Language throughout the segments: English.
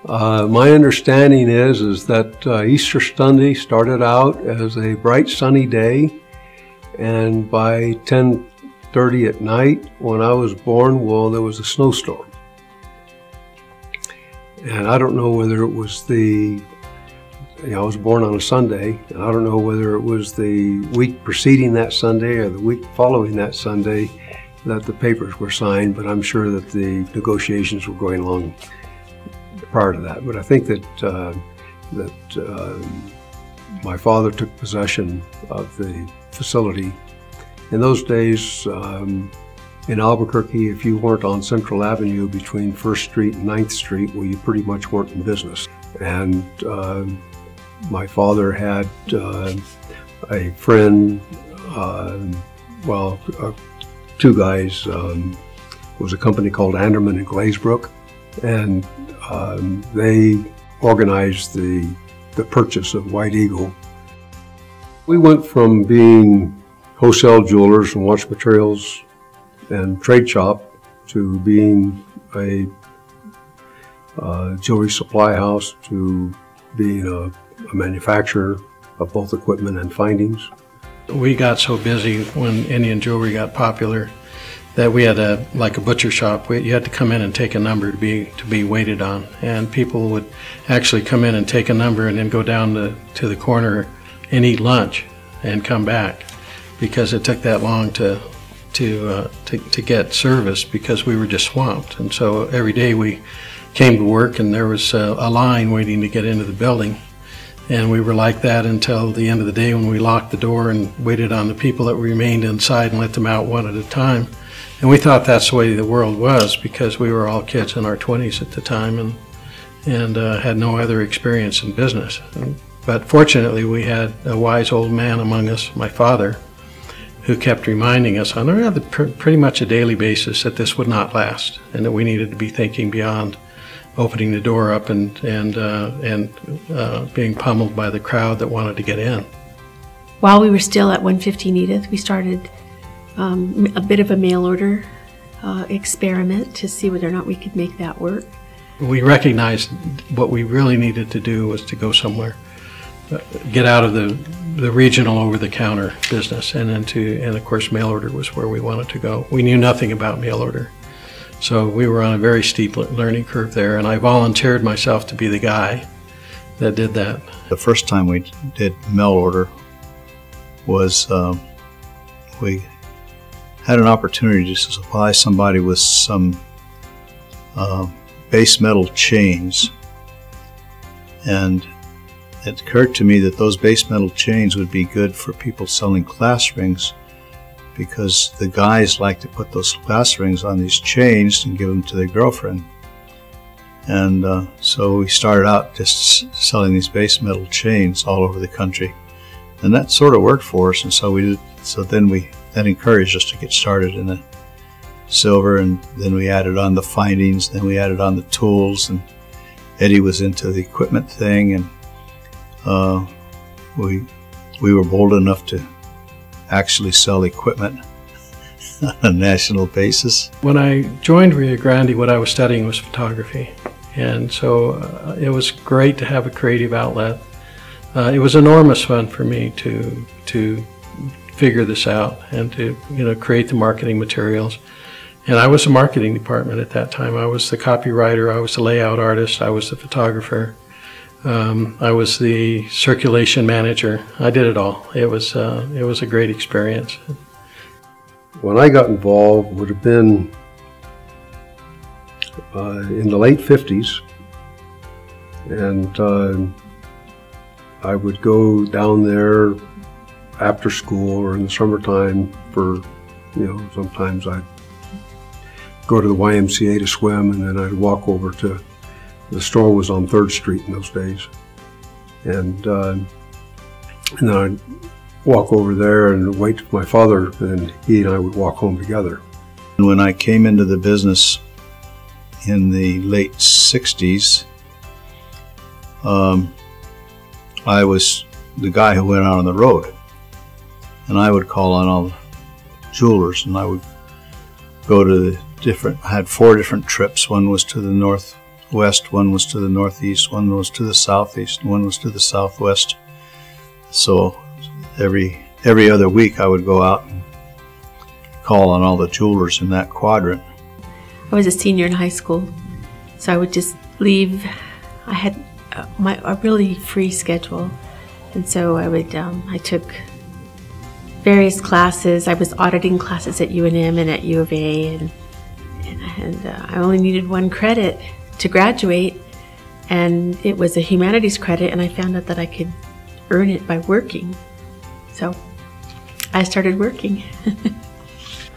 My understanding is that Easter Sunday started out as a bright sunny day, and by 10:30 at night when I was born, well, there was a snowstorm. And I don't know whether it was I was born on a Sunday, and I don't know whether it was the week preceding that Sunday or the week following that Sunday that the papers were signed, but I'm sure that the negotiations were going along prior to that. But I think that my father took possession of the facility. In those days, in Albuquerque, if you weren't on Central Avenue between 1st Street and 9th Street, well, you pretty much weren't in business. And my father had a friend, two guys. It was a company called Anderman and Glazebrook, and they organized the purchase of White Eagle. We went from being wholesale jewelers and watch materials and trade shop to being a jewelry supply house to being a manufacturer of both equipment and findings. We got so busy when Indian jewelry got popular that we had like a butcher shop. You had to come in and take a number to be waited on, and people would actually come in and take a number and then go down to the corner and eat lunch and come back, because it took that long to get service, because we were just swamped. And so every day we came to work and there was a line waiting to get into the building. And we were like that until the end of the day, when we locked the door and waited on the people that remained inside and let them out one at a time. And we thought that's the way the world was, because we were all kids in our 20s at the time and had no other experience in business. But fortunately, we had a wise old man among us, my father, who kept reminding us on a pretty much a daily basis that this would not last, and that we needed to be thinking beyond opening the door up and being pummeled by the crowd that wanted to get in. While we were still at 115 Edith, we started a bit of a mail order experiment to see whether or not we could make that work. We recognized what we really needed to do was to go somewhere, get out of the regional over-the-counter business, and of course mail order was where we wanted to go. We knew nothing about mail order. So we were on a very steep learning curve there, and I volunteered myself to be the guy that did that. The first time we did mail order was we had an opportunity to supply somebody with some base metal chains, and it occurred to me that those base metal chains would be good for people selling class rings, because the guys like to put those class rings on these chains and give them to their girlfriend. And so we started out just selling these base metal chains all over the country, and that sort of worked for us. And so that encouraged us to get started in the silver, and then we added on the findings, then we added on the tools, and Eddie was into the equipment thing, and we were bold enough to actually sell equipment on a national basis. When I joined Rio Grande, what I was studying was photography, and so it was great to have a creative outlet. It was enormous fun for me to figure this out and to create the marketing materials. And I was the marketing department at that time. I was the copywriter, I was the layout artist, I was the photographer. I was the circulation manager. I did it all. It was a great experience. When I got involved would have been in the late 50s, and I would go down there after school or in the summertime for, sometimes I'd go to the YMCA to swim, and then I'd walk over to the store was on 3rd Street in those days, and then I'd walk over there and wait for my father, and he and I would walk home together. When I came into the business in the late 60s, I was the guy who went out on the road, and I would call on all the jewelers, and I would go to I had 4 different trips. One was to the west, one was to the northeast, one was to the southeast, and one was to the southwest. So every other week I would go out and call on all the jewelers in that quadrant. I was a senior in high school, so I would just leave. I had a really free schedule, and so I took various classes. I was auditing classes at UNM and at U of A, and I only needed 1 credit to graduate, and it was a humanities credit, and I found out that I could earn it by working. So I started working.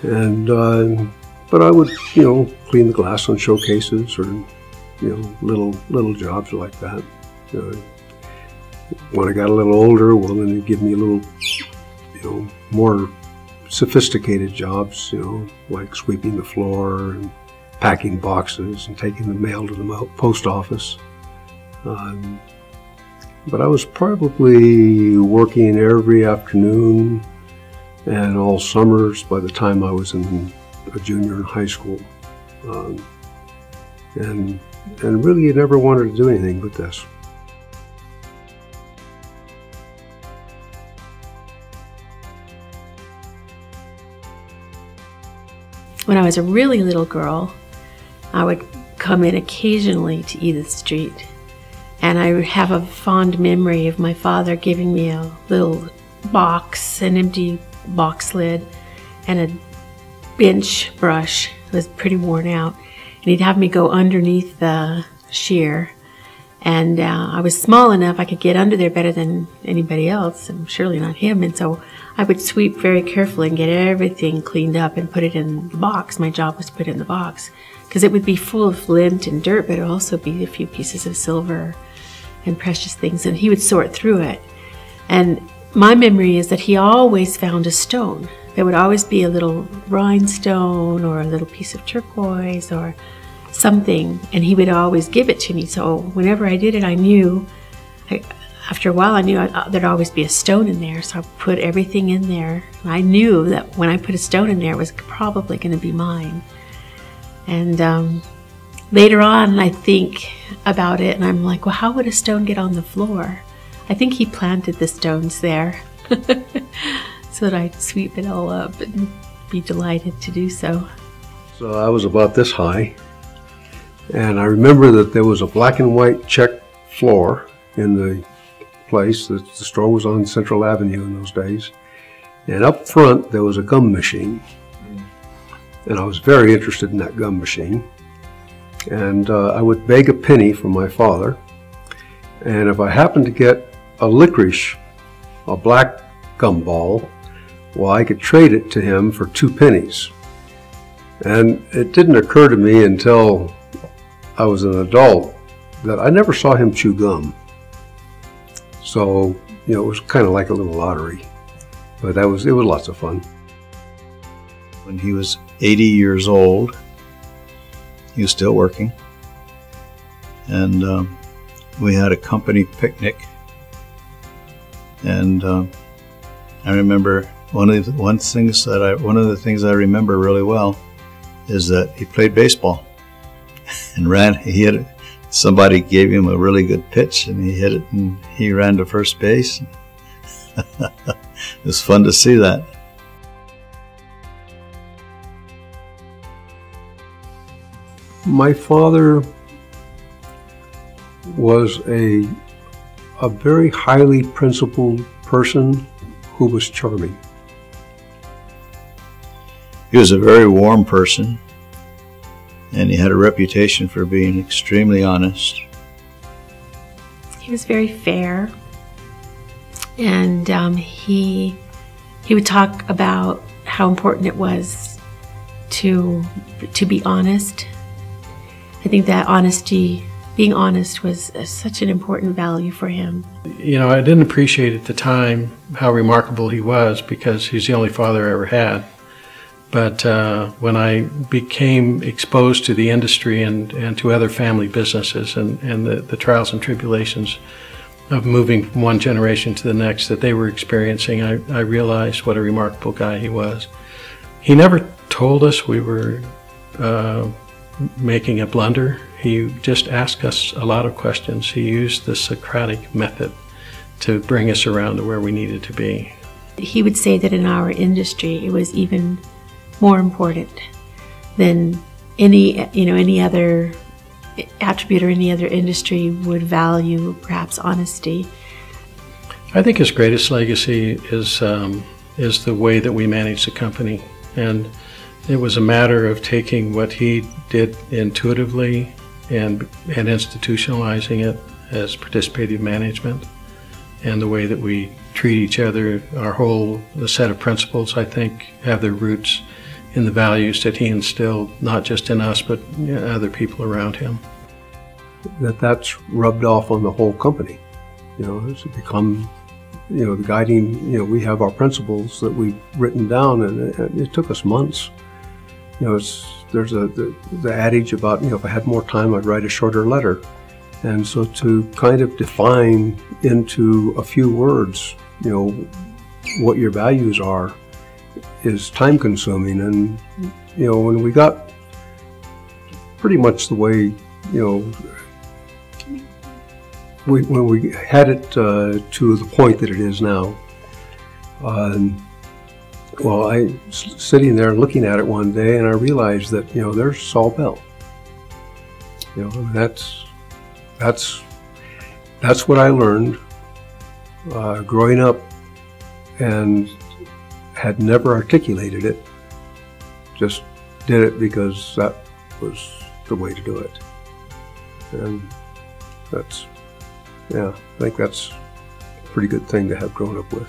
And but I would, clean the glass on showcases, or little jobs like that. When I got a little older, well, then they'd give me a little, more sophisticated jobs, like sweeping the floor and packing boxes and taking the mail to the post office. But I was probably working every afternoon and all summers by the time I was a junior in high school. And really never wanted to do anything but this. When I was a really little girl, I would come in occasionally to Edith Street. And I have a fond memory of my father giving me a little box, an empty box lid, and a bench brush that was pretty worn out. And he'd have me go underneath the shear. And I was small enough I could get under there better than anybody else, and surely not him. And so I would sweep very carefully and get everything cleaned up and put it in the box. My job was to put it in the box, because it would be full of lint and dirt, but it would also be a few pieces of silver and precious things, and he would sort through it. And my memory is that he always found a stone. There would always be a little rhinestone or a little piece of turquoise or something, and he would always give it to me. So whenever I did it, I knew, after a while, I knew there'd always be a stone in there, so I put everything in there. And I knew that when I put a stone in there, it was probably going to be mine. And later on, I think about it, and I'm like, well, how would a stone get on the floor? I think he planted the stones there so that I'd sweep it all up and be delighted to do so. So I was about this high, and I remember that there was a black and white check floor in the place. The store was on Central Avenue in those days, and up front there was a gum machine, and I was very interested in that gum machine. And I would beg a penny from my father, and if I happened to get a licorice, a black gumball, well, I could trade it to him for 2 pennies. And it didn't occur to me until I was an adult that I never saw him chew gum. So, it was kind of like a little lottery, but it was lots of fun. When he was 80 years old, he was still working, and we had a company picnic, and I remember one of the things I remember really well is that he played baseball and he hit it. Somebody gave him a really good pitch, and he hit it, and he ran to first base. It was fun to see that. My father was a very highly principled person who was charming. He was a very warm person, and he had a reputation for being extremely honest. He was very fair, and he would talk about how important it was to be honest. I think that being honest was such an important value for him. I didn't appreciate at the time how remarkable he was, because he's the only father I ever had. But when I became exposed to the industry and to other family businesses and the trials and tribulations of moving from one generation to the next that they were experiencing, I realized what a remarkable guy he was. He never told us we were making a blunder. He just asked us a lot of questions. He used the Socratic method to bring us around to where we needed to be. He would say that in our industry, it was even more important than any other attribute or any other industry would value, perhaps honesty. I think his greatest legacy is the way that we manage the company. And it was a matter of taking what he did intuitively and institutionalizing it as participative management, and the way that we treat each other. The set of principles, I think, have their roots in the values that he instilled, not just in us, but other people around him. That's rubbed off on the whole company. It's become, the guiding, we have our principles that we've written down, and it took us months. There's the adage about, if I had more time, I'd write a shorter letter. And so to kind of define into a few words, what your values are is time consuming. And, when we got pretty much the way, when we had it to the point that it is now, I sitting there looking at it one day, and I realized that, there's Saul Bell. That's what I learned growing up, and had never articulated it. Just did it because that was the way to do it. And I think that's a pretty good thing to have grown up with.